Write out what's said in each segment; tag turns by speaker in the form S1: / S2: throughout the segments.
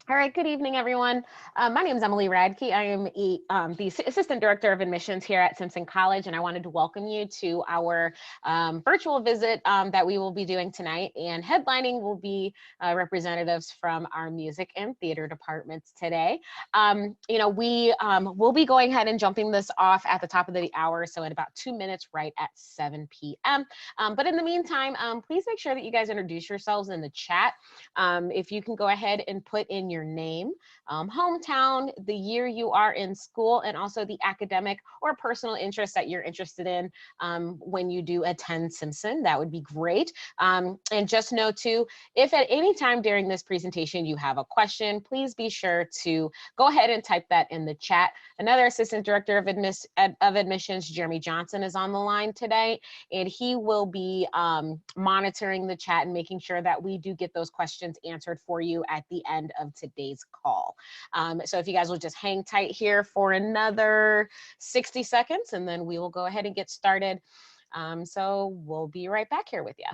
S1: All right, good evening, everyone. My name is Emily Radke. I am the Assistant Director of Admissions here at Simpson College, and I wanted to welcome you to our virtual visit that we will be doing tonight. And headlining will be representatives from our music and theater departments today. We will be going ahead and jumping this off at the top of the hour, so in about 2 minutes, right at 7 p.m. But in the meantime, please make sure that you guys introduce yourselves in the chat. If you can go ahead and put in your name, hometown, the year you are in school, and also the academic or personal interest that you're interested in when you do attend Simpson, that would be great. And just know too, if at any time during this presentation you have a question, please be sure to go ahead and type that in the chat. Another Assistant Director of Admissions, Jeremy Johnson, is on the line today, and he will be monitoring the chat and making sure that we do get those questions answered for you at the end of today's call. So if you guys will just hang tight here for another 60 seconds, and then we will go ahead and get started. So we'll be right back here with you.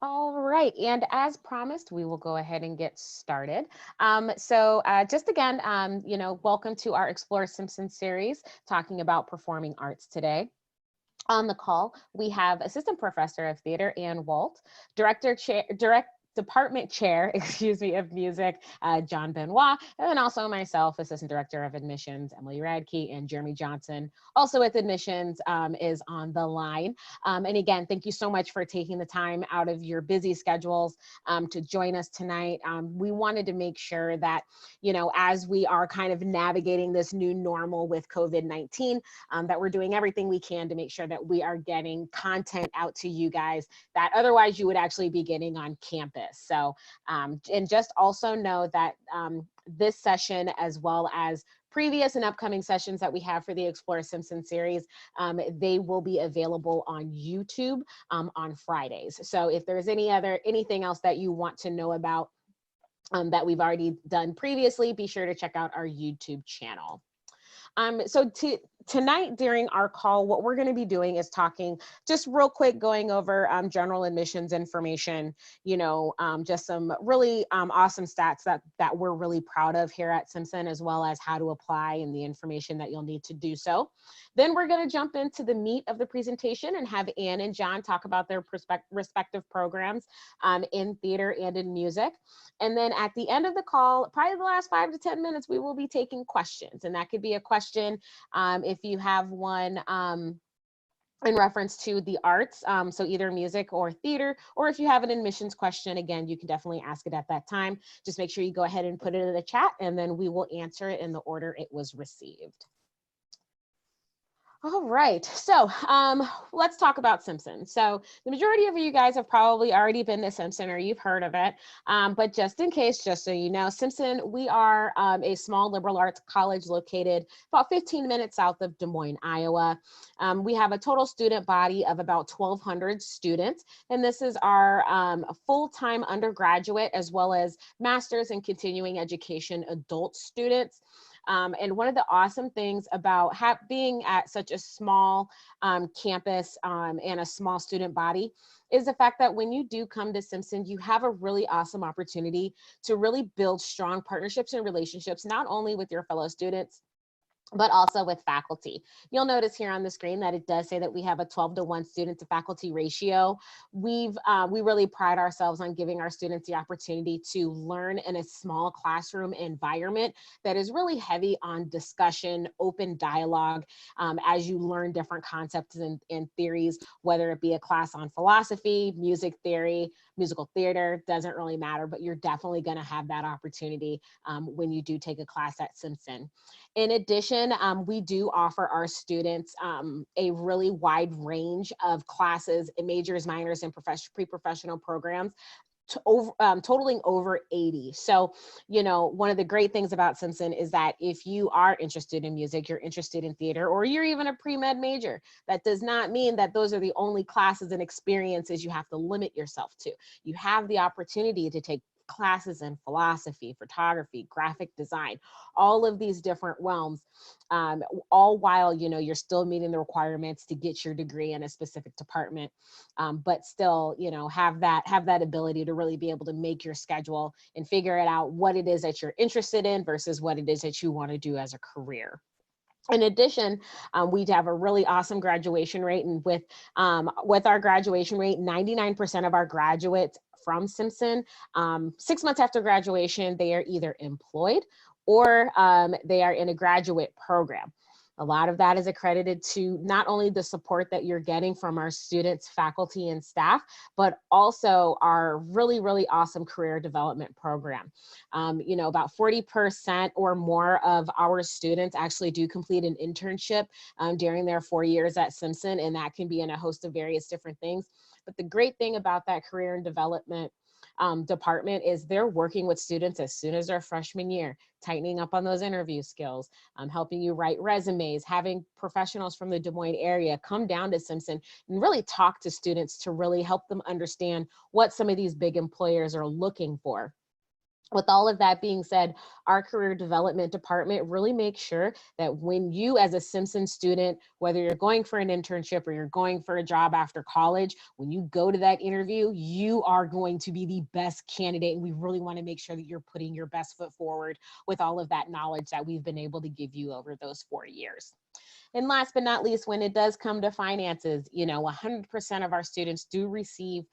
S1: All right, and as promised, we will go ahead and get started. Just again, welcome to our Explore Simpson series, talking about performing arts today. On the call, we have Assistant Professor of Theater, Ann Woldt, Department Chair, of Music, John Benoit, and then also myself, Assistant Director of Admissions, Emily Radke, and Jeremy Johnson, also with Admissions, is on the line. And again, thank you so much for taking the time out of your busy schedules to join us tonight. We wanted to make sure that, as we are kind of navigating this new normal with COVID-19, that we're doing everything we can to make sure that we are getting content out to you guys that otherwise you would actually be getting on campus. So, and just also know that this session, as well as previous and upcoming sessions that we have for the Explore Simpson series, they will be available on YouTube on Fridays. So if there's anything else that you want to know about that we've already done previously, be sure to check out our YouTube channel. Tonight during our call, what we're going to be doing is talking just real quick, going over general admissions information, just some really awesome stats that we're really proud of here at Simpson, as well as how to apply and the information that you'll need to do so. Then we're going to jump into the meat of the presentation and have Ann and John talk about their respective programs in theater and in music. And then at the end of the call, probably the last 5 to 10 minutes, we will be taking questions. And that could be a question if you have one in reference to the arts, so either music or theater, or if you have an admissions question, again, you can definitely ask it at that time. Just make sure you go ahead and put it in the chat, and then we will answer it in the order it was received. All right, so let's talk about Simpson. So the majority of you guys have probably already been to Simpson or you've heard of it, but just in case, just so you know, Simpson, we are a small liberal arts college located about 15 minutes south of Des Moines, Iowa. We have a total student body of about 1,200 students, and this is our full-time undergraduate as well as master's and continuing education adult students. And one of the awesome things about being at such a small campus and a small student body is the fact that when you do come to Simpson, you have a really awesome opportunity to really build strong partnerships and relationships, not only with your fellow students, but also with faculty. You'll notice here on the screen that it does say that we have a 12-to-1 student to faculty ratio. We really pride ourselves on giving our students the opportunity to learn in a small classroom environment that is really heavy on discussion, open dialogue, as you learn different concepts and theories, whether it be a class on philosophy, music theory, musical theater, doesn't really matter, but you're definitely going to have that opportunity when you do take a class at Simpson. In addition, we do offer our students a really wide range of classes, majors, minors, and pre-professional programs, totaling over 80. So, one of the great things about Simpson is that if you are interested in music, you're interested in theater, or you're even a pre-med major, that does not mean that those are the only classes and experiences you have to limit yourself to. You have the opportunity to take classes in philosophy, photography, graphic design, all of these different realms, all while you're still meeting the requirements to get your degree in a specific department, but still have that ability to really be able to make your schedule and figure it out what it is that you're interested in versus what it is that you want to do as a career. In addition, we have a really awesome graduation rate, and with our graduation rate, 99% of our graduates from Simpson, 6 months after graduation, they are either employed or they are in a graduate program. A lot of that is accredited to not only the support that you're getting from our students, faculty, and staff, but also our really, really awesome career development program. About 40% or more of our students actually do complete an internship during their 4 years at Simpson, and that can be in a host of various different things. But the great thing about that career and development department is they're working with students as soon as their freshman year, tightening up on those interview skills, helping you write resumes, having professionals from the Des Moines area come down to Simpson and really talk to students to really help them understand what some of these big employers are looking for. With all of that being said, our career development department really makes sure that when you, as a Simpson student, whether you're going for an internship or you're going for a job after college, when you go to that interview, you are going to be the best candidate. And we really want to make sure that you're putting your best foot forward with all of that knowledge that we've been able to give you over those 4 years. And last but not least, when it does come to finances, 100% of our students do receive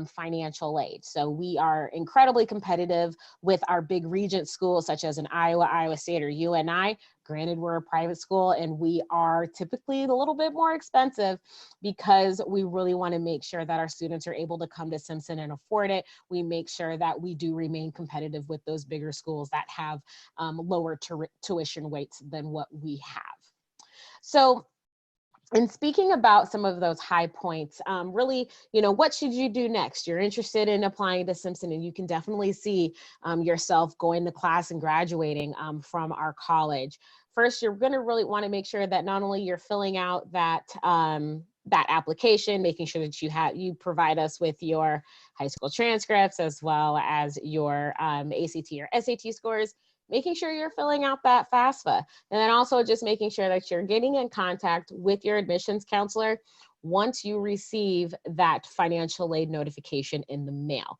S1: financial aid. So we are incredibly competitive with our big regent schools, such as in Iowa, Iowa State, or UNI. Granted, we're a private school and we are typically a little bit more expensive because we really want to make sure that our students are able to come to Simpson and afford it. We make sure that we do remain competitive with those bigger schools that have lower tuition rates than what we have. So, and speaking about some of those high points, really, what should you do next? You're interested in applying to Simpson, and you can definitely see yourself going to class and graduating from our college. First, you're going to really want to make sure that not only you're filling out that that application, making sure that you provide us with your high school transcripts as well as your ACT or SAT scores, making sure you're filling out that FAFSA, and then also just making sure that you're getting in contact with your admissions counselor once you receive that financial aid notification in the mail.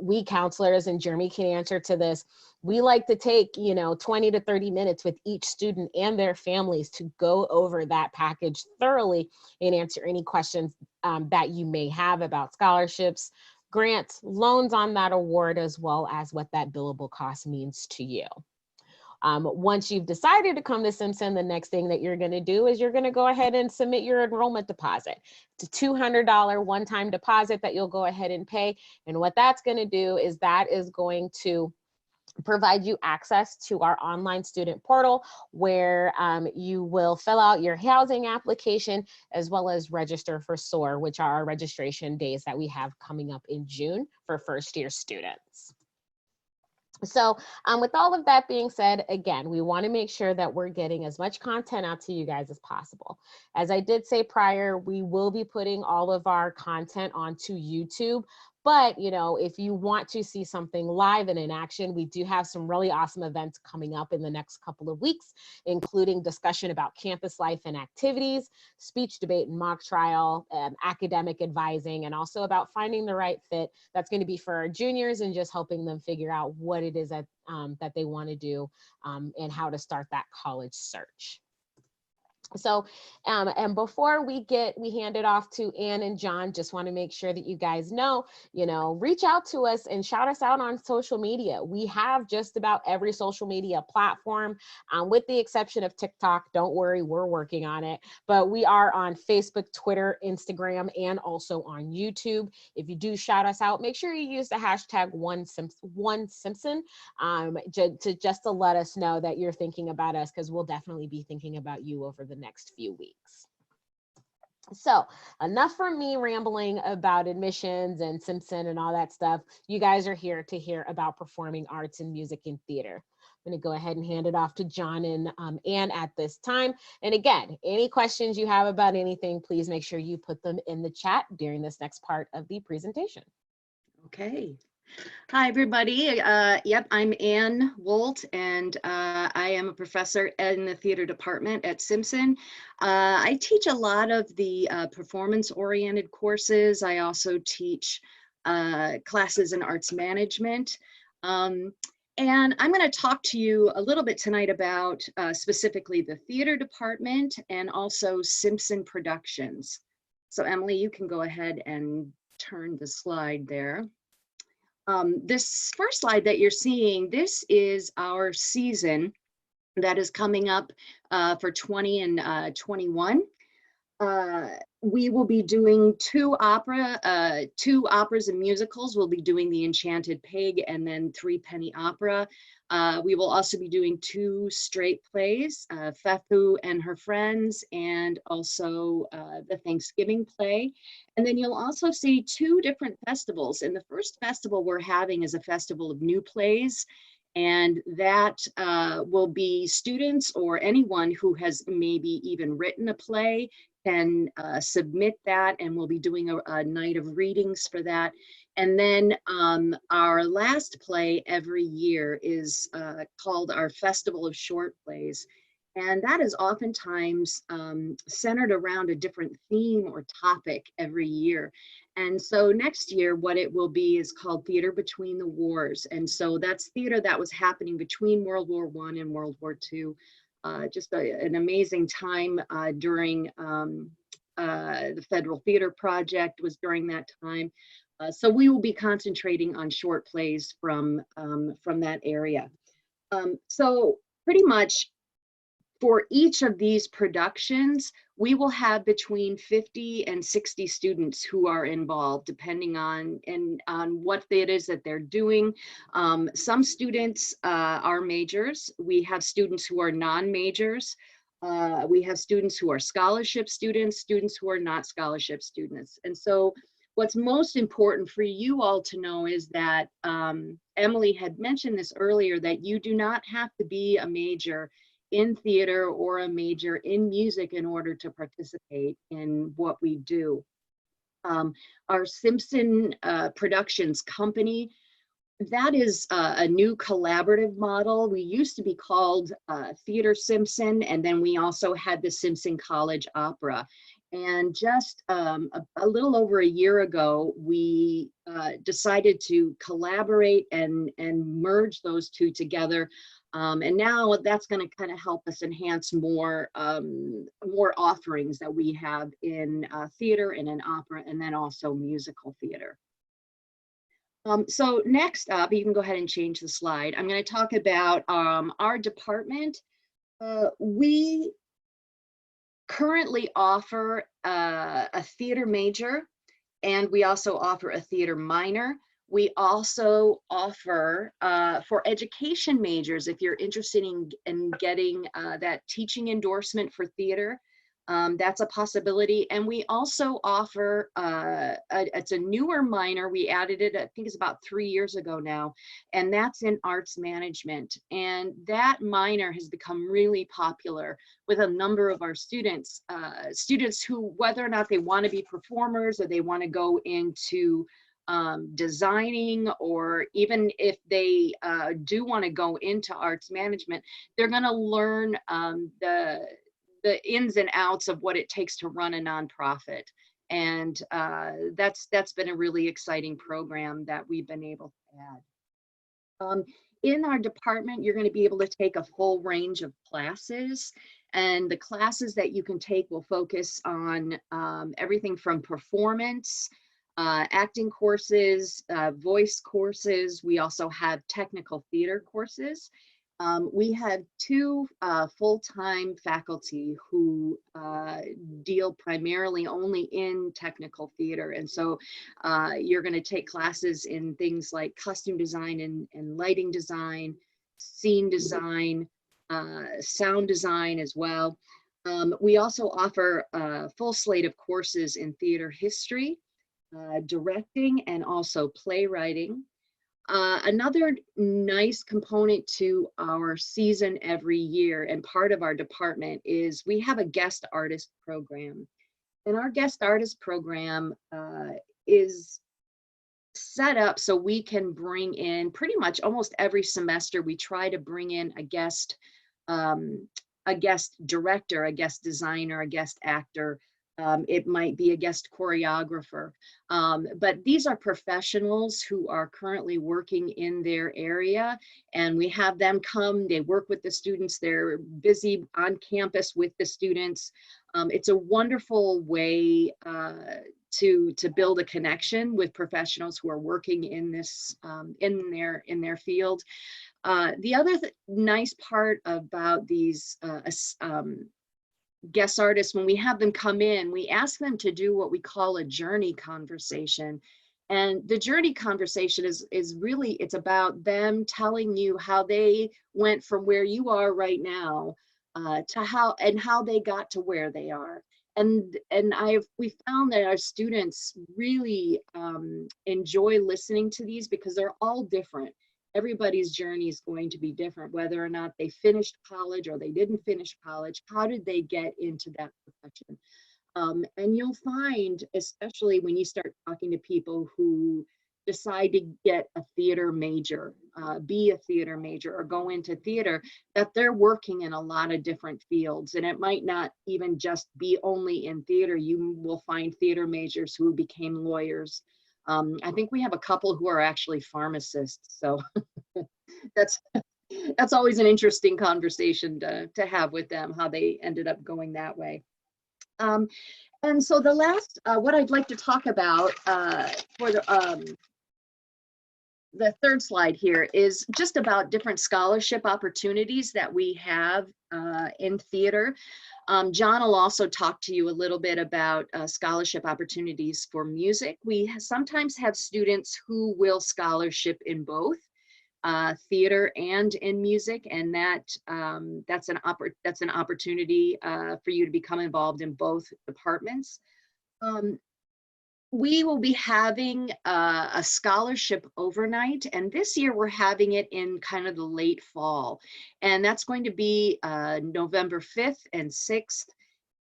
S1: We counselors, and Jeremy can answer to this, we like to take 20 to 30 minutes with each student and their families to go over that package thoroughly and answer any questions that you may have about scholarships, grants, loans on that award, as well as what that billable cost means to you. Once you've decided to come to Simpson, the next thing that you're going to do is you're going to go ahead and submit your enrollment deposit. It's a $200 one-time deposit that you'll go ahead and pay. And what that's going to do is that is going to provide you access to our online student portal where you will fill out your housing application as well as register for SOAR, which are our registration days that we have coming up in June for first-year students. So with all of that being said, again, we want to make sure that we're getting as much content out to you guys as possible. As I did say prior, we will be putting all of our content onto YouTube, But, you know, if you want to see something live and in action, we do have some really awesome events coming up in the next couple of weeks, including discussion about campus life and activities, speech, debate, and mock trial, academic advising, and also about finding the right fit. That's going to be for our juniors and just helping them figure out what it is that, that they want to do and how to start that college search. So, and before we hand it off to Ann and John, just want to make sure that you guys know, reach out to us and shout us out on social media. We have just about every social media platform, with the exception of TikTok. Don't worry, we're working on it. But we are on Facebook, Twitter, Instagram, and also on YouTube. If you do shout us out, make sure you use the hashtag #OneSimpson just to let us know that you're thinking about us, because we'll definitely be thinking about you over the next few weeks. So enough from me rambling about admissions and Simpson and all that stuff. You guys are here to hear about performing arts and music and theater. I'm going to go ahead and hand it off to John and Ann at this time. And again, any questions you have about anything, please make sure you put them in the chat during this next part of the presentation.
S2: Okay. Hi, everybody. Yep, I'm Ann Woldt, and I am a professor in the theater department at Simpson. I teach a lot of the performance-oriented courses. I also teach classes in arts management. And I'm going to talk to you a little bit tonight about specifically the theater department and also Simpson Productions. So Emily, you can go ahead and turn the slide there. This first slide that you're seeing, this is our season that is coming up for 20 and 21. We will be doing two operas and musicals. We'll be doing The Enchanted Pig and then Three Penny Opera. We will also be doing two straight plays, Fethu and Her Friends, and also the Thanksgiving play. And then you'll also see two different festivals. And the first festival we're having is a festival of new plays. And that will be students or anyone who has maybe even written a play can submit that, and we'll be doing a night of readings for that. And then our last play every year is called our Festival of Short Plays. And that is oftentimes centered around a different theme or topic every year. And so next year, what it will be is called Theater Between the Wars. And so that's theater that was happening between World War I and World War II. Just an amazing time during the Federal Theater Project was during that time. So we will be concentrating on short plays from that area. So pretty much for each of these productions, we will have between 50 and 60 students who are involved, depending on what it is that they're doing. Some students are majors. We have students who are non-majors. We have students who are scholarship students, students who are not scholarship students. And so what's most important for you all to know is that Emily had mentioned this earlier, that you do not have to be a major in theater or a major in music in order to participate in what we do. Our Simpson Productions company, that is a new collaborative model. We used to be called Theater Simpson, and then we also had the Simpson College Opera. And just a little over a year ago, we decided to collaborate and merge those two together. And now that's going to kind of help us enhance more offerings that we have in theater and in opera, and then also musical theater. So next up, you can go ahead and change the slide. I'm going to talk about our department. We currently offer a theater major, and we also offer a theater minor. We also offer for education majors, if you're interested in getting that teaching endorsement for theater, that's a possibility. And we also offer, it's a newer minor. We added it, I think it's about 3 years ago now, and that's in arts management. And that minor has become really popular with a number of our students, students who, whether or not they want to be performers or they want to go into designing, or even if they do want to go into arts management, they're going to learn the ins and outs of what it takes to run a nonprofit. And that's been a really exciting program that we've been able to add. In our department, you're going to be able to take a full range of classes, and the classes that you can take will focus on everything from performance, acting courses, voice courses. We also have technical theater courses. We have two full-time faculty who deal primarily only in technical theater. And so you're going to take classes in things like costume design and lighting design, scene design, sound design as well. We also offer a full slate of courses in theater history, directing, and also playwriting. Another nice component to our season every year and part of our department is we have a guest artist program. And our guest artist program is set up so we can bring in pretty much almost every semester. We try to bring in a guest director, a guest designer, a guest actor. It might be a guest choreographer, but these are professionals who are currently working in their area, and we have them come, they work with the students, they're busy on campus with the students. It's a wonderful way to build a connection with professionals who are working in this, in their field. The other nice part about these guest artists, when we have them come in, we ask them to do what we call a journey conversation. And the journey conversation is really, it's about them telling you how they went from where you are right now to how they got to where they are. And we found that our students really enjoy listening to these because they're all different. Everybody's journey is going to be different, whether or not they finished college or they didn't finish college. How did they get into that profession? And you'll find, especially when you start talking to people who decide to get a theater major, be a theater major, or go into theater, that they're working in a lot of different fields. And it might not even just be only in theater. You will find theater majors who became lawyers. I think we have a couple who are actually pharmacists. So that's always an interesting conversation to have with them, how they ended up going that way. And so the last, what I'd like to talk about for the third slide here is just about different scholarship opportunities that we have in theater. John will also talk to you a little bit about scholarship opportunities for music. We sometimes have students who will scholarship in both theater and in music, and that's an opportunity for you to become involved in both departments. We will be having a scholarship overnight, and this year we're having it in kind of the late fall, and that's going to be November 5th and 6th,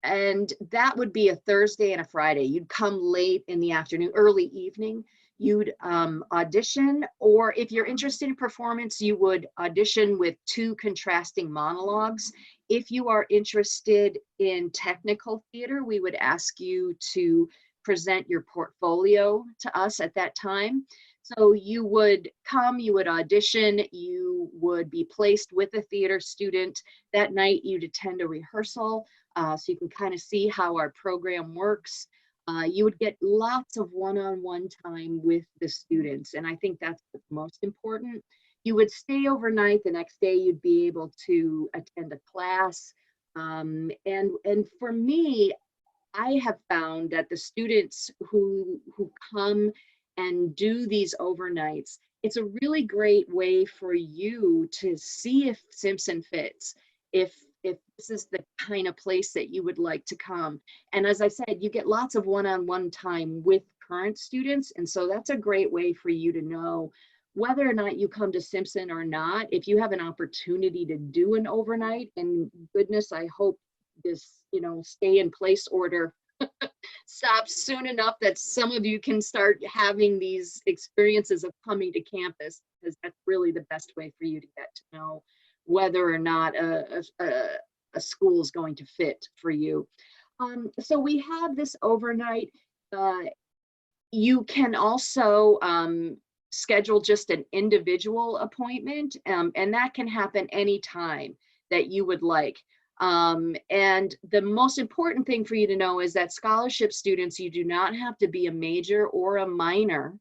S2: and that would be a Thursday and a Friday. You'd come late in the afternoon, early evening. You'd audition, or if you're interested in performance, you would audition with 2 contrasting monologues. If you are interested in technical theater, we would ask you to present your portfolio to us at that time. So you would come, you would audition, you would be placed with a theater student. That night you'd attend a rehearsal, so you can kind of see how our program works. You would get lots of one-on-one time with the students, and I think that's the most important. You would stay overnight. The next day you'd be able to attend a class. And for me, I have found that the students who come and do these overnights, it's a really great way for you to see if Simpson fits, if this is the kind of place that you would like to come. And as I said, you get lots of one-on-one time with current students, and so that's a great way for you to know whether or not you come to Simpson or not. If you have an opportunity to do an overnight, and goodness, I hope this, stay in place order stops soon enough that some of you can start having these experiences of coming to campus, because that's really the best way for you to get to know whether or not a school is going to fit for you. So we have this overnight. You can also schedule just an individual appointment, and that can happen anytime that you would like. And the most important thing for you to know is that scholarship students, you do not have to be a major or a minor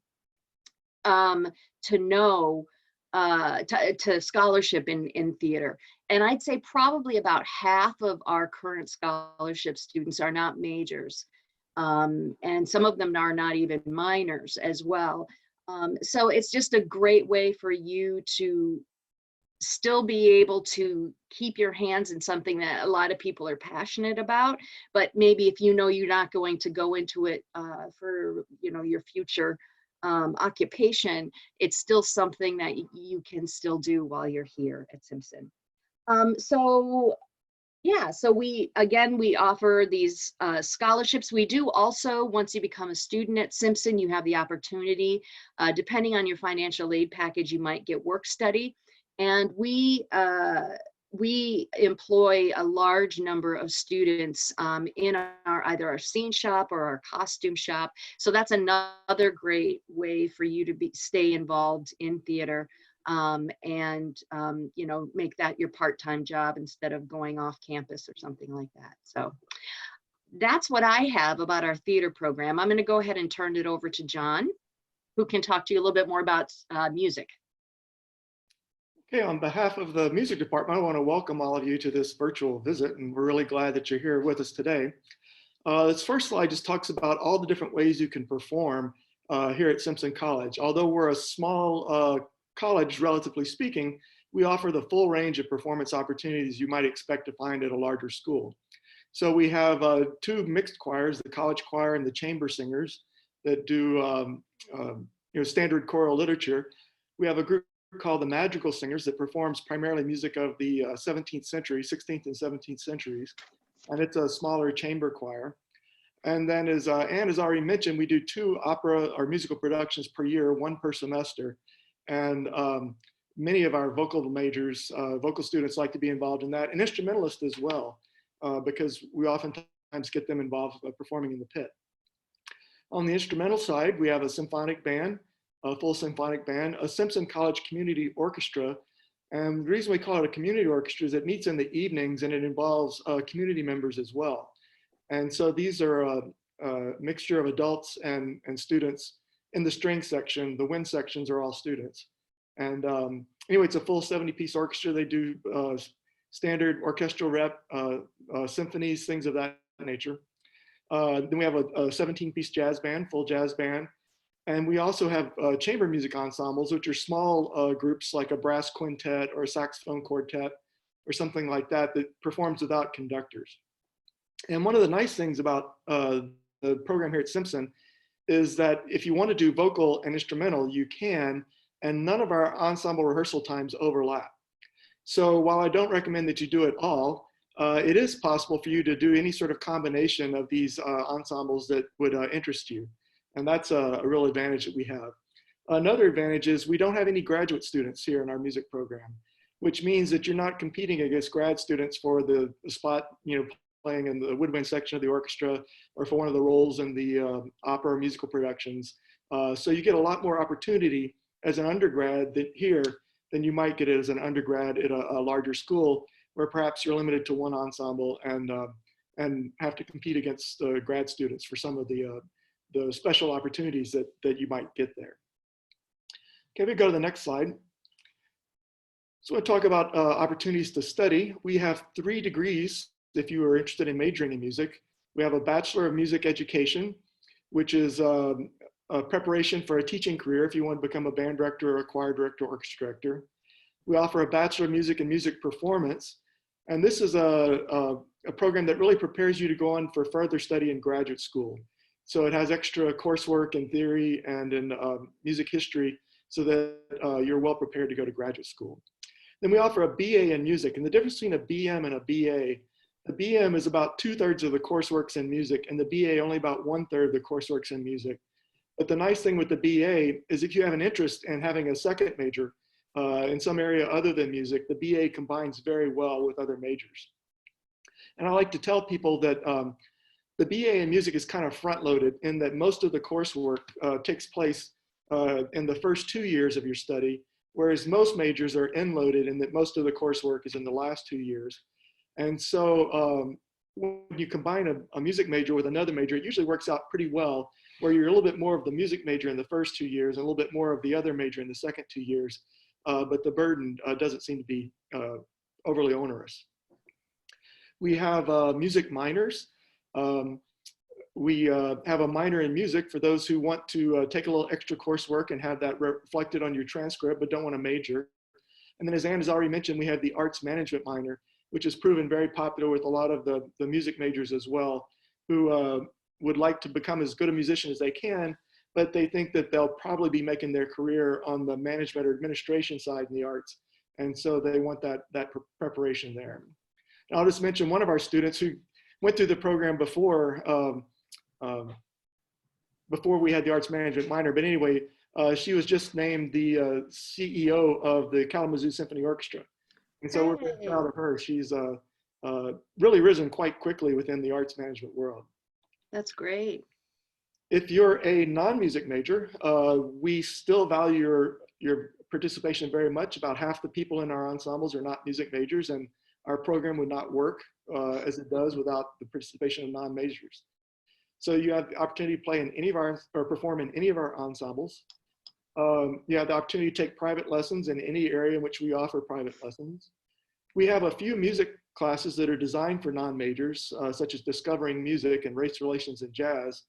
S2: to know to scholarship in theater. And I'd say probably about half of our current scholarship students are not majors. And some of them are not even minors as well. So it's just a great way for you to still be able to keep your hands in something that a lot of people are passionate about, but maybe if you know you're not going to go into it for your future occupation, it's still something that you can still do while you're here at Simpson. So yeah, so we offer these scholarships. We do also, once you become a student at Simpson, you have the opportunity, depending on your financial aid package, you might get work study. And we employ a large number of students in either our scene shop or our costume shop. So that's another great way for you to stay involved in theater. And make that your part-time job instead of going off campus or something like that. So that's what I have about our theater program. I'm going to go ahead and turn it over to John, who can talk to you a little bit more about music.
S3: Okay, on behalf of the music department, I want to welcome all of you to this virtual visit, and we're really glad that you're here with us today. This first slide just talks about all the different ways you can perform here at Simpson College. Although we're a small college, relatively speaking, we offer the full range of performance opportunities you might expect to find at a larger school. So we have two mixed choirs, the college choir and the chamber singers that do standard choral literature. We have a group called the Madrigal Singers that performs primarily music of the 17th century, 16th and 17th centuries, and it's a smaller chamber choir. And then as Ann has already mentioned, we do 2 opera or musical productions per year, 1 per semester. And many of our vocal majors, vocal students like to be involved in that, and instrumentalists as well, because we oftentimes get them involved performing in the pit. On the instrumental side, we have a symphonic band, a full symphonic band, a Simpson College Community Orchestra. And the reason we call it a community orchestra is it meets in the evenings and it involves community members as well. And so these are a mixture of adults and students. In the string section, the wind sections are all students. And anyway, it's a full 70-piece orchestra. They do standard orchestral rep, symphonies, things of that nature. Then we have a 17-piece jazz band, full jazz band. And we also have chamber music ensembles, which are small groups like a brass quintet or a saxophone quartet or something like that that performs without conductors. And one of the nice things about the program here at Simpson is that if you want to do vocal and instrumental, you can, and none of our ensemble rehearsal times overlap. So while I don't recommend that you do it all, it is possible for you to do any sort of combination of these ensembles that would interest you. And that's a real advantage that we have. Another advantage is we don't have any graduate students here in our music program, which means that you're not competing against grad students for the spot, playing in the woodwind section of the orchestra or for one of the roles in the opera or musical productions. So you get a lot more opportunity as an undergrad here than you might get as an undergrad at a larger school where perhaps you're limited to one ensemble and have to compete against grad students for some of the special opportunities that you might get there. Okay, we go to the next slide. So we'll talk about opportunities to study. We have 3 degrees if you are interested in majoring in music. We have a Bachelor of Music Education, which is a preparation for a teaching career if you want to become a band director or a choir director or orchestra director. We offer a Bachelor of Music and Music Performance, and this is a program that really prepares you to go on for further study in graduate school. So it has extra coursework in theory and in music history so that you're well prepared to go to graduate school. Then we offer a BA in music, and the difference between a BM and a BA The BM is about 2/3 of the coursework's in music, and the BA only about 1/3 of the coursework's in music. But the nice thing with the BA is if you have an interest in having a second major in some area other than music, the BA combines very well with other majors. And I like to tell people that the BA in music is kind of front-loaded in that most of the coursework takes place in the first 2 years of your study, whereas most majors are end-loaded in that most of the coursework is in the last 2 years. And so when you combine a music major with another major, it usually works out pretty well, where you're a little bit more of the music major in the first 2 years, and a little bit more of the other major in the second 2 years, but the burden doesn't seem to be overly onerous. We have music minors. We have a minor in music for those who want to take a little extra coursework and have that reflected on your transcript, but don't want to major. And then as Ann has already mentioned, we have the arts management minor, which has proven very popular with a lot of the music majors as well, who would like to become as good a musician as they can, but they think that they'll probably be making their career on the management or administration side in the arts. And so they want that preparation there. And I'll just mention one of our students who went through the program before we had the arts management minor, but anyway, she was just named the CEO of the Kalamazoo Symphony Orchestra. And so we're very proud of her. She's really risen quite quickly within the arts management world.
S2: That's great.
S3: If you're a non-music major, we still value your participation very much. About half the people in our ensembles are not music majors, and our program would not work as it does without the participation of non-majors. So you have the opportunity to play in any of our, or perform in any of our ensembles. You have the opportunity to take private lessons in any area in which we offer private lessons. We have a few music classes that are designed for non-majors, such as discovering music and race relations and jazz,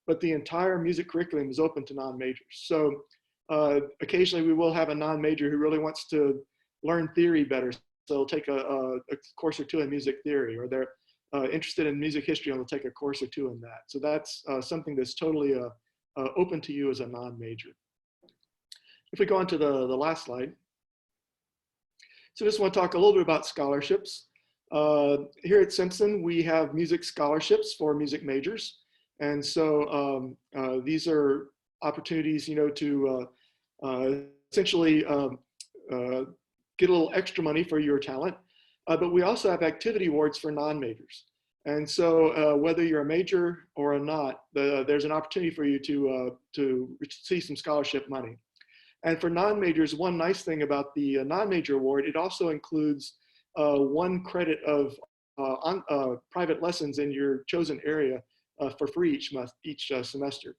S3: but the entire music curriculum is open to non-majors. So occasionally we will have a non-major who really wants to learn theory better. So they'll take a course or two in music theory, or they're interested in music history and they'll take a course or two in that. So that's something that's totally open to you as a non-major. If we go on to the last slide. So I just want to talk a little bit about scholarships. Here at Simpson, we have music scholarships for music majors. And so these are opportunities, to essentially get a little extra money for your talent. But we also have activity awards for non-majors. And so whether you're a major or a not, there's an opportunity for you to receive some scholarship money. And for non-majors, one nice thing about the non-major award, it also includes 1 credit of private lessons in your chosen area for free each semester.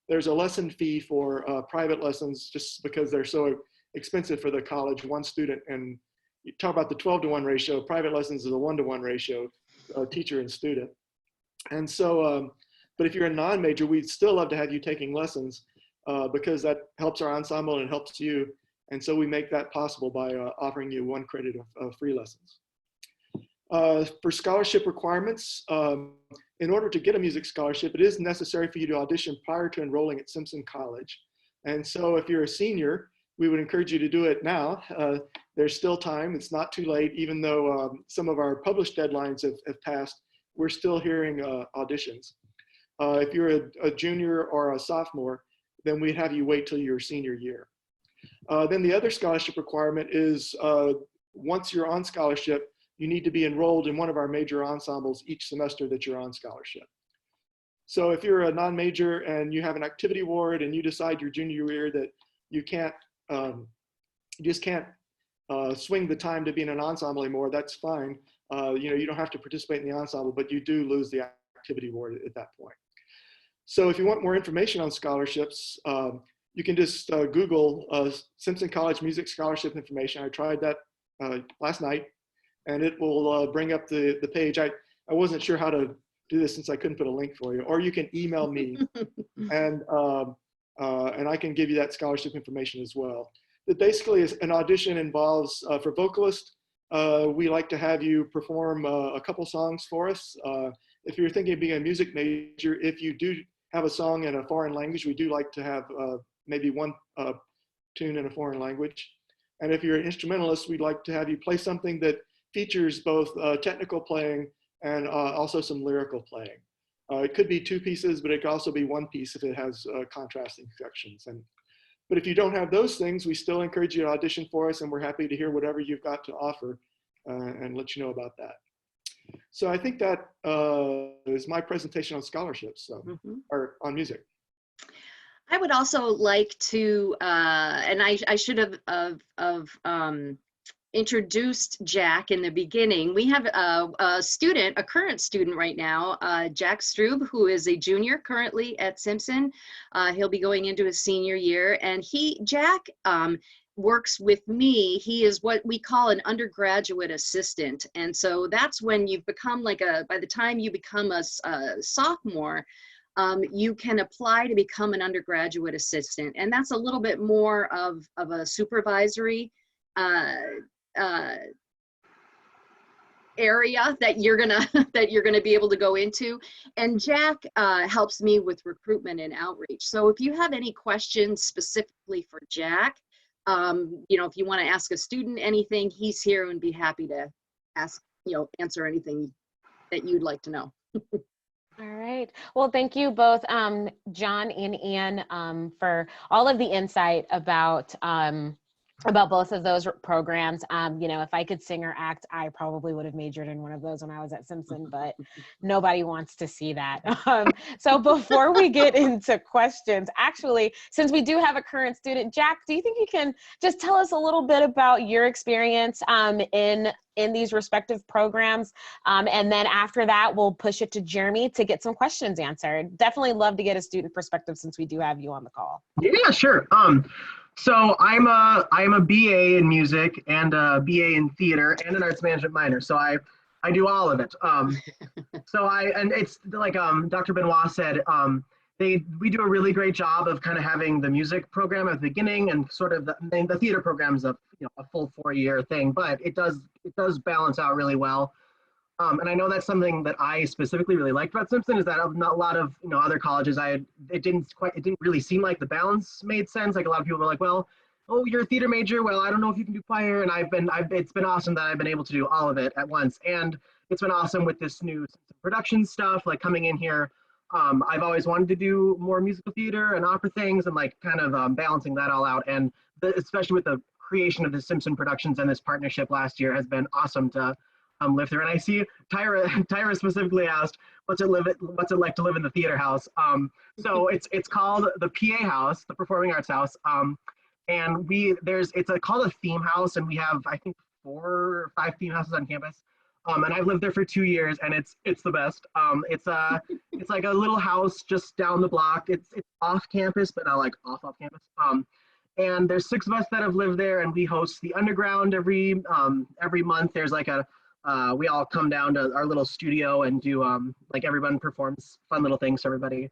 S3: There's a lesson fee for private lessons just because they're so expensive for the college, one student. And you talk about the 12-to-1 ratio, private lessons is a 1-to-1 ratio, teacher and student. And so, but if you're a non-major, we'd still love to have you taking lessons because that helps our ensemble and it helps you. And so we make that possible by offering you 1 credit of free lessons. For scholarship requirements, in order to get a music scholarship, it is necessary for you to audition prior to enrolling at Simpson College. And so if you're a senior, we would encourage you to do it now. There's still time, it's not too late, even though some of our published deadlines have passed, we're still hearing auditions. If you're a junior or a sophomore, then we'd have you wait till your senior year. Then the other scholarship requirement is once you're on scholarship, you need to be enrolled in one of our major ensembles each semester that you're on scholarship. So if you're a non-major and you have an activity award and you decide your junior year that you can't, you just can't swing the time to be in an ensemble anymore, that's fine. You don't have to participate in the ensemble, but you do lose the activity award at that point. So if you want more information on scholarships, you can just Google Simpson College Music Scholarship information. I tried that last night, and it will bring up the page. I wasn't sure how to do this since I couldn't put a link for you, or you can email me, and I can give you that scholarship information as well. It basically is an audition involves, for vocalists, we like to have you perform a couple songs for us. If you're thinking of being a music major, if you do have a song in a foreign language, we do like to have maybe 1 tune in a foreign language. And if you're an instrumentalist, we'd like to have you play something that features both technical playing and also some lyrical playing. It could be 2 pieces, but it could also be 1 piece if it has contrasting sections. But if you don't have those things, we still encourage you to audition for us, and we're happy to hear whatever you've got to offer and let you know about that. So I think that is my presentation on scholarships, or on music.
S2: I would also like to, and I should have introduced Jack in the beginning. We have a current student right now, Jack Strube, who is a junior currently at Simpson. He'll be going into his senior year, and Jack works with me. He is what we call an undergraduate assistant. And so that's when you've become by the time you become a sophomore, you can apply to become an undergraduate assistant. And that's a little bit more of a supervisory area that you're gonna be able to go into. And Jack helps me with recruitment and outreach. So if you have any questions specifically for Jack, if you want to ask a student anything, he's here and be happy to answer anything that you'd like to know.
S1: All right. Well, thank you both, John and Ann, for all of the insight about both of those programs. If I could sing or act, I probably would have majored in one of those when I was at Simpson, but nobody wants to see that. So before we get into questions, actually, since we do have a current student, Jack, do you think you can just tell us a little bit about your experience in these respective programs? And then after that, we'll push it to Jeremy to get some questions answered. Definitely love to get a student perspective since we do have you on the call.
S4: Yeah, sure. So I'm a BA in music and a BA in theater and an arts management minor. So I do all of it. And it's like Dr. Benoit said, we do a really great job of kind of having the music program at the beginning and sort of the theater program's a full 4-year thing, but it does balance out really well. And I know that's something that I specifically really liked about Simpson, is that not a lot of other colleges, it didn't really seem like the balance made sense. Like a lot of people were like, well, oh, you're a theater major, well, I don't know if you can do choir. And it's been awesome that I've been able to do all of it at once. And it's been awesome with this new production stuff, like coming in here. I've always wanted to do more musical theater and opera things, and like kind of balancing that all out. And especially with the creation of the Simpson Productions and this partnership last year has been awesome to live through. And I see Tyra specifically asked, what's it like to live in the theater house? So it's called the PA house, the Performing Arts House. And it's called a theme house, and we have, I think, 4 or 5 theme houses on campus. And I've lived there for 2 years, and it's the best. It's like a little house just down the block. It's off campus, but not like off campus. And there's 6 of us that have lived there, and we host the underground every month. There's like we all come down to our little studio and do like everyone performs fun little things for everybody.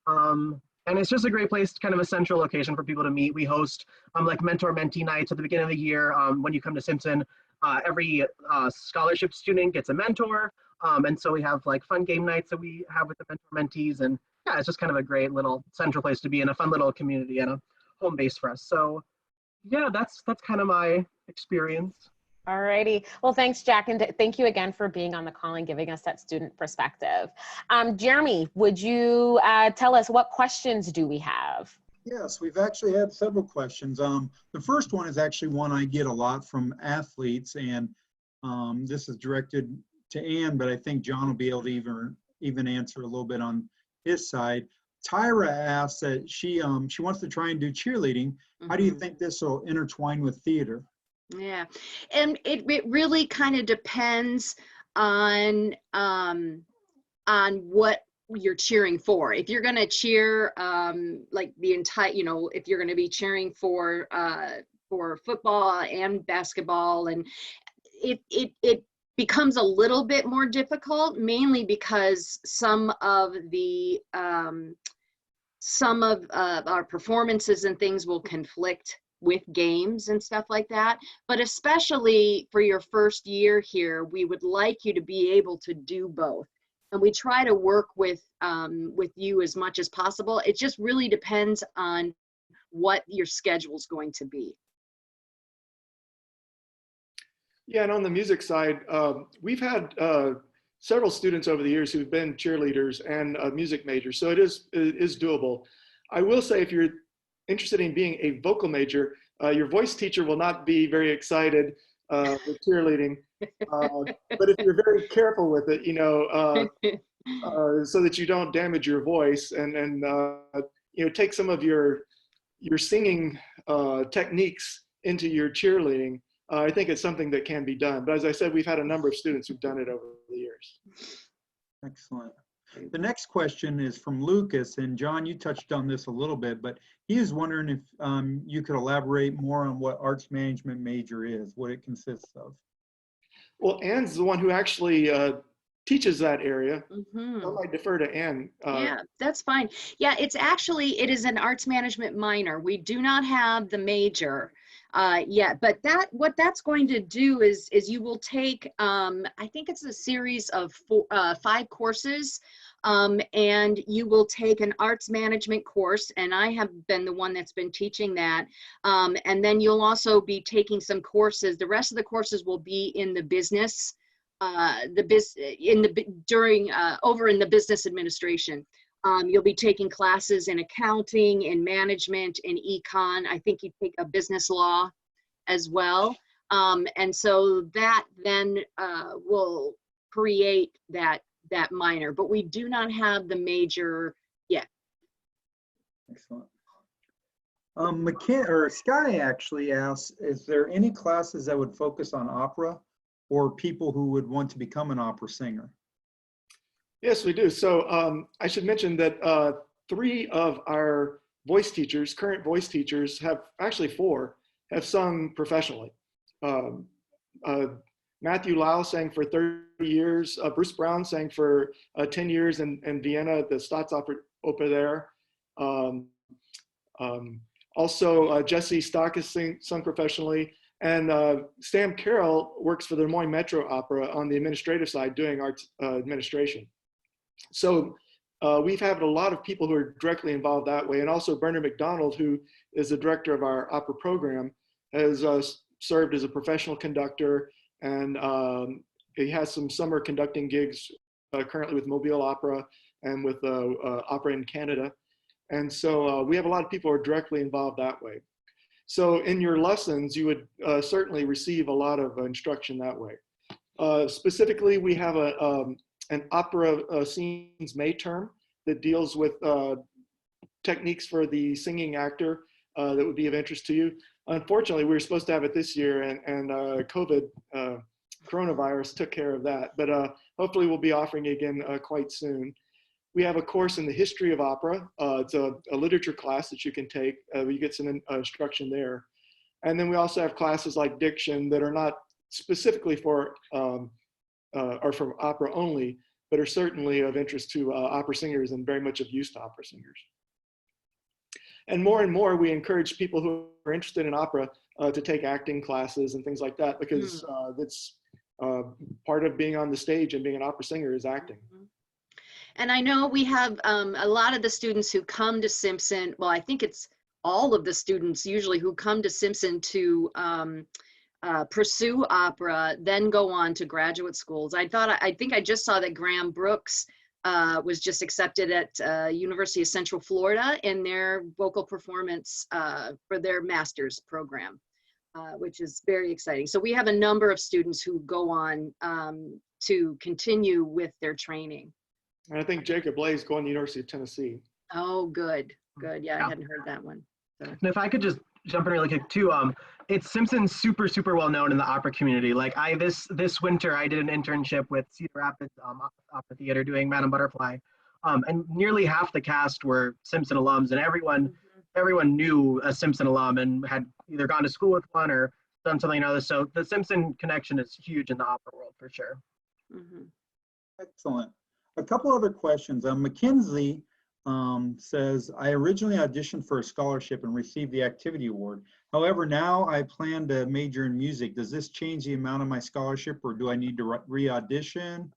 S4: And it's just a great place, kind of a central location for people to meet. We host like mentor-mentee nights at the beginning of the year. When you come to Simpson, every scholarship student gets a mentor. And so we have like fun game nights that we have with the mentor-mentees. And yeah, it's just kind of a great little central place to be in, a fun little community and a home base for us. So yeah, that's kind of my experience.
S1: All righty. Well, thanks, Jack. And thank you again for being on the call and giving us that student perspective. Jeremy, would you tell us what questions do we have?
S5: Yes, we've actually had several questions. The first one is actually one I get a lot from athletes, and this is directed to Ann, but I think John will be able to even answer a little bit on his side. Tyra asks that she wants to try and do cheerleading. Mm-hmm. How do you think this will intertwine with theater?
S2: Yeah, and it really kind of depends on what you're cheering for. If you're going to cheer like the entire, if you're going to be cheering for football and basketball, and it becomes a little bit more difficult, mainly because some of our performances and things will conflict with games and stuff like that. But especially for your first year here, we would like you to be able to do both. And we try to work with you as much as possible. It just really depends on what your schedule is going to be.
S3: Yeah, and on the music side, we've had several students over the years who've been cheerleaders and music majors, so it is doable. I will say, if you're interested in being a vocal major, your voice teacher will not be very excited with cheerleading, but if you're very careful with it, you know, so that you don't damage your voice, and you know, take some of your singing techniques into your cheerleading, I think it's something that can be done. But as I said, we've had a number of students who've done it over the years.
S5: Excellent. The next question is from Lucas, and John, you touched on this a little bit, but he is wondering if you could elaborate more on what arts management major is, what it consists of.
S3: Well, Ann's the one who actually teaches that area.
S2: Mm-hmm.
S3: So I might defer to Ann.
S2: Yeah, that's fine. Yeah, it is an arts management minor. We do not have the major yet, but what that's going to do is you will take, I think it's a series of 5 courses, and you will take an arts management course, and I have been the one that's been teaching that, and then you'll also be taking some courses. The rest of the courses will be in the business, over in the business administration. You'll be taking classes in accounting, in management, in econ. I think you take a business law as well. And so that then will create that minor, but we do not have the major yet.
S5: Excellent. Sky actually asks, is there any classes that would focus on opera or people who would want to become an opera singer?
S3: Yes, we do. So I should mention that 3 of our voice teachers, current voice teachers, actually 4, have sung professionally. Matthew Lau sang for 30 years. Bruce Brown sang for 10 years in Vienna at the Staatsoper there. Also, Jesse Stock has sung professionally. And Sam Carroll works for the Des Moines Metro Opera on the administrative side, doing arts administration. So we've had a lot of people who are directly involved that way. And also Bernard McDonald, who is the director of our opera program, has served as a professional conductor, and he has some summer conducting gigs currently with Mobile Opera and with Opera in Canada. And so we have a lot of people who are directly involved that way. So in your lessons, you would certainly receive a lot of instruction that way. Specifically, we have an opera scenes May term that deals with techniques for the singing actor that would be of interest to you. Unfortunately, we were supposed to have it this year, and COVID, coronavirus took care of that. But hopefully we'll be offering it again quite soon. We have a course in the history of opera. It's a literature class that you can take. You get some instruction there. And then we also have classes like diction that are not specifically for opera only, but are certainly of interest to opera singers and very much of use to opera singers. And more, we encourage people who are interested in opera to take acting classes and things like that, because that's part of being on the stage and being an opera singer is acting.
S2: And I know we have a lot of the students who come to Simpson, well, I think it's all of the students usually who come to Simpson to pursue opera, then go on to graduate schools. I think I just saw that Graham Brooks was just accepted at University of Central Florida in their vocal performance for their master's program, which is very exciting. So we have a number of students who go on to continue with their training.
S3: And I think Jacob Lay is going to the University of Tennessee.
S2: Oh, good. Yeah, I hadn't heard that one. So.
S4: And if I could just jump in really quick too, it's Simpson's super well known in the opera community. Like this winter, I did an internship with Cedar Rapids Opera Theater doing Madame Butterfly, and nearly half the cast were Simpson alums, and everyone knew a Simpson alum and had either gone to school with one or done something or other. So the Simpson connection is huge in the opera world for sure.
S5: Excellent. A couple other questions. Mackenzie says, I originally auditioned for a scholarship and received the activity award. However, now I plan to major in music. Does this change the amount of my scholarship, or do I need to re-audition?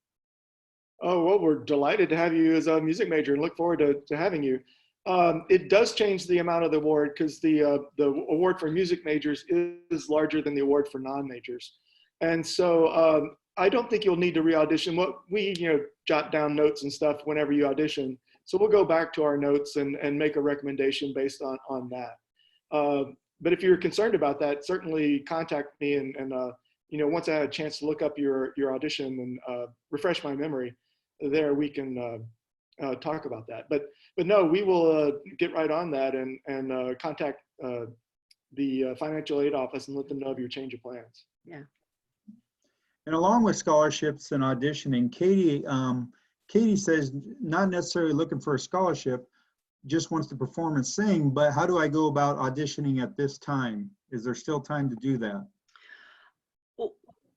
S3: Oh, well, we're delighted to have you as a music major and look forward to having you. It does change the amount of the award, because the award for music majors is larger than the award for non-majors. And so I don't think you'll need to re-audition. What we, jot down notes and stuff whenever you audition. So we'll go back to our notes and make a recommendation based on that. But if you're concerned about that, certainly contact me and once I had a chance to look up your audition and refresh my memory, there we can talk about that. But no, we will get right on that and contact the financial aid office and let them know of your change of plans.
S2: Yeah.
S5: And along with scholarships and auditioning, Katie says not necessarily looking for a scholarship, just wants to perform and sing, but how do I go about auditioning at this time? Is there still time to do that?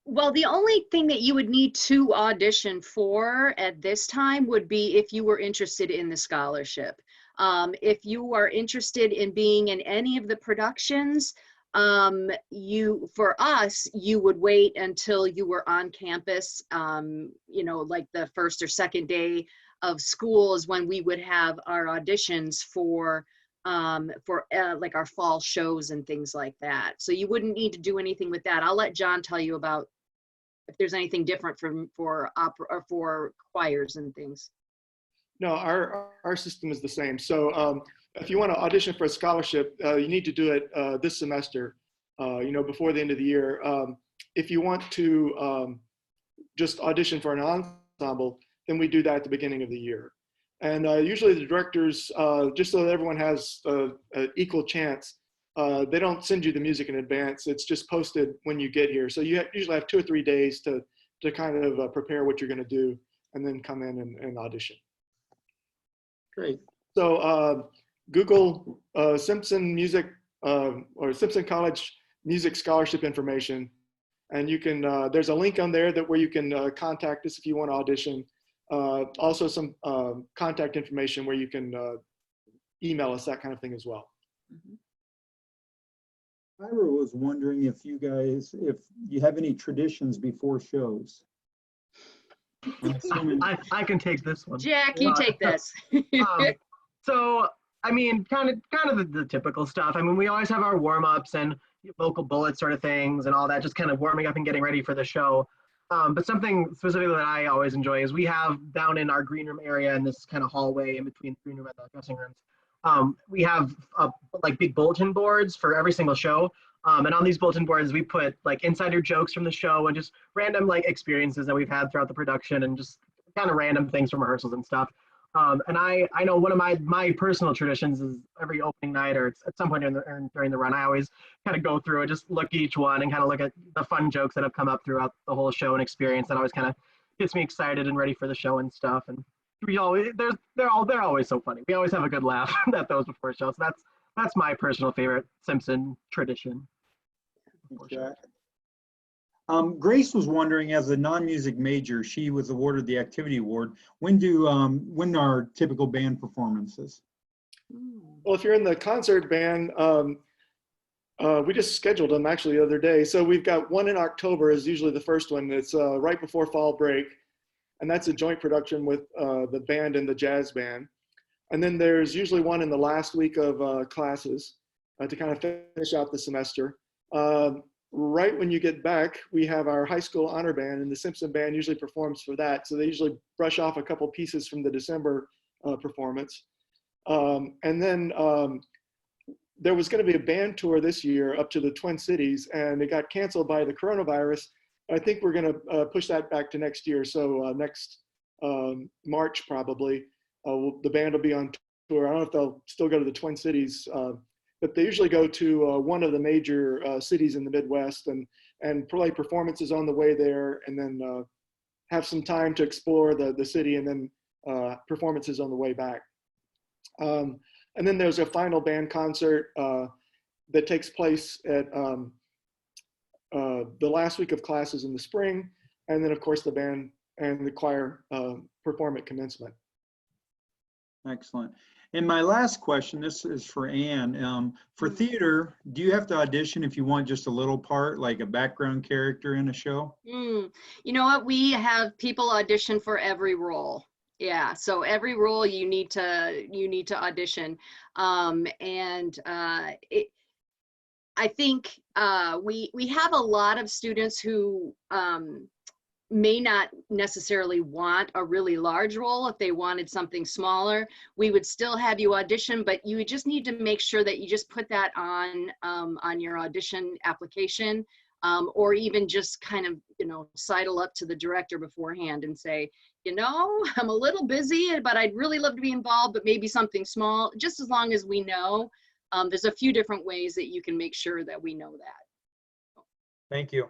S2: Well, the only thing that you would need to audition for at this time would be if you were interested in the scholarship. If you are interested in being in any of the productions, for us, you would wait until you were on campus, like the first or second day of school is when we would have our auditions for like our fall shows and things like that. So you wouldn't need to do anything with that. I'll let John tell you about if there's anything different for opera or for choirs and things.
S3: No, our system is the same. So if you want to audition for a scholarship, you need to do it this semester, before the end of the year. If you want to just audition for an ensemble, then we do that at the beginning of the year. And usually the directors, just so that everyone has an equal chance, they don't send you the music in advance. It's just posted when you get here. So you usually have 2 or 3 days to kind of prepare what you're going to do and then come in and audition.
S5: Great.
S3: So Google Simpson Music or Simpson College Music Scholarship information. And you can, there's a link on there where you can contact us if you want to audition. Also some contact information where you can email us, that kind of thing as well.
S2: Mm-hmm.
S5: Ira was wondering if you have any traditions before shows.
S4: I can take this one.
S2: Jack, you take this.
S4: So, I mean, kind of the typical stuff. I mean, we always have our warm-ups and vocal bullet sort of things and all that, just kind of warming up and getting ready for the show. But something specifically that I always enjoy is we have down in our green room area in this kind of hallway in between the green room and the dressing rooms, we have like big bulletin boards for every single show. And on these bulletin boards, we put like insider jokes from the show and just random like experiences that we've had throughout the production and just kind of random things from rehearsals and stuff. And I know one of my personal traditions is every opening night or at some point during the run, I always kind of go through and just look at each one and kind of look at the fun jokes that have come up throughout the whole show and experience that always kind of gets me excited and ready for the show and stuff. And they're always so funny. We always have a good laugh at those before shows. So that's my personal favorite Simpson tradition.
S5: Grace was wondering, as a non-music major, she was awarded the activity award. When are typical band performances?
S3: Well, if you're in the concert band, we just scheduled them actually the other day. So we've got one in October is usually the first one. It's right before fall break. And that's a joint production with the band and the jazz band. And then there's usually one in the last week of classes to kind of finish out the semester. Right when you get back, we have our high school honor band, and the Simpson band usually performs for that. So they usually brush off a couple pieces from the December performance. And then there was going to be a band tour this year up to the Twin Cities, and it got canceled by the coronavirus. I think we're going to push that back to next year. So next March, probably, the band will be on tour. I don't know if they'll still go to the Twin Cities, but they usually go to one of the major cities in the Midwest and play performances on the way there, and then have some time to explore the city, and then performances on the way back. And then there's a final band concert that takes place at the last week of classes in the spring, and then of course the band and the choir perform at commencement.
S5: Excellent. And my last question, this is for Ann. For theater, do you have to audition if you want just a little part, like a background character in a show?
S2: You know what? We have people audition for every role. Yeah, so every role you need to audition. I think we have a lot of students who may not necessarily want a really large role. If they wanted something smaller, we would still have you audition, but you just need to make sure that you just put that on your audition application, or even just kind of, you know, sidle up to the director beforehand and say, you know, I'm a little busy, but I'd really love to be involved, but maybe something small, just as long as we know. There's a few different ways that you can make sure that we know that.
S5: Thank you.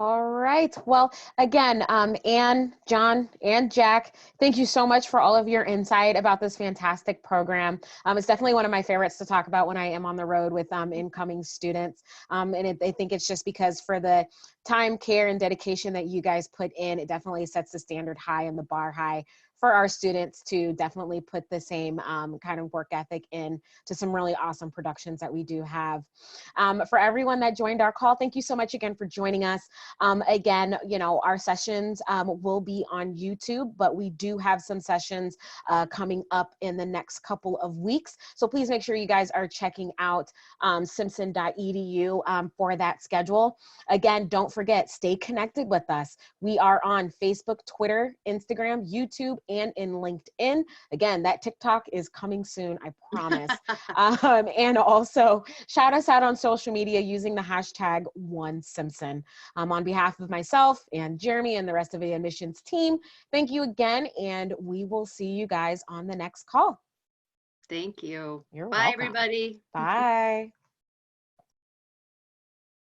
S1: All right. Well, again, Ann, John, and Jack, thank you so much for all of your insight about this fantastic program. It's definitely one of my favorites to talk about when I am on the road with incoming students. I think it's just because for the time, care, and dedication that you guys put in, it definitely sets the standard high and the bar high for our students to definitely put the same kind of work ethic in to some really awesome productions that we do have. For everyone that joined our call, thank you so much again for joining us. Again, you know, our sessions will be on YouTube, but we do have some sessions coming up in the next couple of weeks. So please make sure you guys are checking out simpson.edu for that schedule. Again, don't forget, stay connected with us. We are on Facebook, Twitter, Instagram, YouTube, and in LinkedIn. Again, that TikTok is coming soon, I promise. And also shout us out on social media using the hashtag #OneSimpson. On behalf of myself and Jeremy and the rest of the admissions team, thank you again, and we will see you guys on the next call.
S2: Thank you.
S1: You're
S2: Bye,
S1: welcome.
S2: everybody.
S1: Bye.